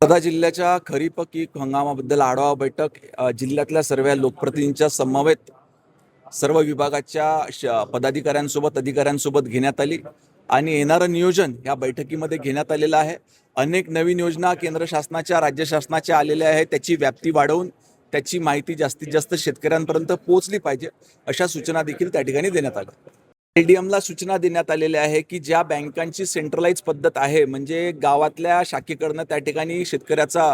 वर्धा जिल्ह्याच्या खरीप पीक हंगामाबद्दल आढावा बैठक जिल्ह्यातल्या सर्व लोकप्रतिनिधींच्या समवेत सर्व विभागाच्या पदाधिकाऱ्यांसोबत अधिकाऱ्यांसोबत घेण्यात आली आणि येणारं नियोजन या बैठकीमध्ये घेण्यात आलेलं आहे। अनेक नवीन योजना केंद्र शासनाच्या राज्य शासनाच्या आलेल्या आहेत, त्याची व्याप्ती वाढवून त्याची माहिती जास्तीत जास्त शेतकऱ्यांपर्यंत पोहोचली पाहिजे अशा सूचना देखील त्या ठिकाणी देण्यात आल्या। एडीएमला सूचना देण्यात आलेल्या आहे की ज्या बँकांची सेंट्रलाइज पद्धत आहे, म्हणजे गावातल्या शाखेकडनं त्या ठिकाणी शेतकऱ्याचा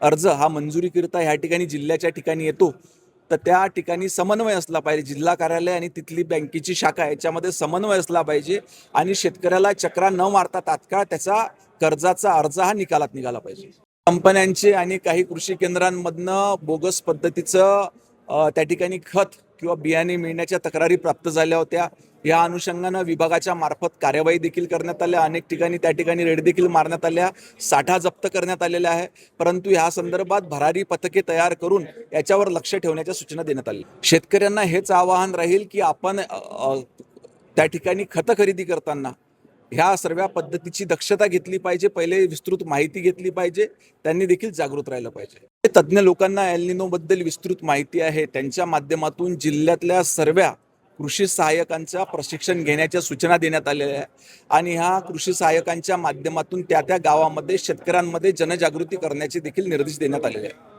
अर्ज हा मंजुरीकरिता ह्या ठिकाणी जिल्ह्याच्या ठिकाणी येतो, तर त्या ठिकाणी समन्वय असला पाहिजे। जिल्हा कार्यालय आणि तिथली बँकेची शाखा याच्यामध्ये समन्वय असला पाहिजे आणि शेतकऱ्याला चक्रा न मारता तात्काळ त्याचा कर्जाचा अर्ज हा निकालात निघाला पाहिजे। कंपन्यांचे आणि काही कृषी केंद्रांमधनं बोगस पद्धतीचं त्या ठिकाणी खत किंवा बियाणे मिळण्याच्या तक्रारी प्राप्त झाल्या होत्या। या अनुषंगानं विभागाच्या मार्फत कार्यवाही देखील करण्यात आल्या, अनेक ठिकाणी त्या ठिकाणी रेड देखील मारण्यात आल्या, साठा जप्त करण्यात आलेला आहे। परंतु या संदर्भात भरारी पथके तयार करून याच्यावर लक्ष ठेवण्याच्या सूचना देण्यात आल्या। शेतकऱ्यांना हेच आवाहन राहील की आपण त्या ठिकाणी खत खरेदी करताना ह्या सर्व पद्धतीची दक्षता घेतली पाहिजे, पहिले विस्तृत माहिती घेतली पाहिजे, त्यांनी देखील जागृत राहिलं पाहिजे। तज्ज्ञ लोकांना एल निनो बद्दल विस्तृत माहिती आहे, त्यांच्या माध्यमातून जिल्ह्यातल्या सर्व कृषी सहाय्यकांचा प्रशिक्षण घेण्याच्या सूचना देण्यात आलेल्या आहे आणि ह्या कृषी सहाय्यकांच्या माध्यमातून त्या गावामध्ये शेतकऱ्यांमध्ये जनजागृती करण्याचे देखील निर्देश देण्यात आलेले आहेत।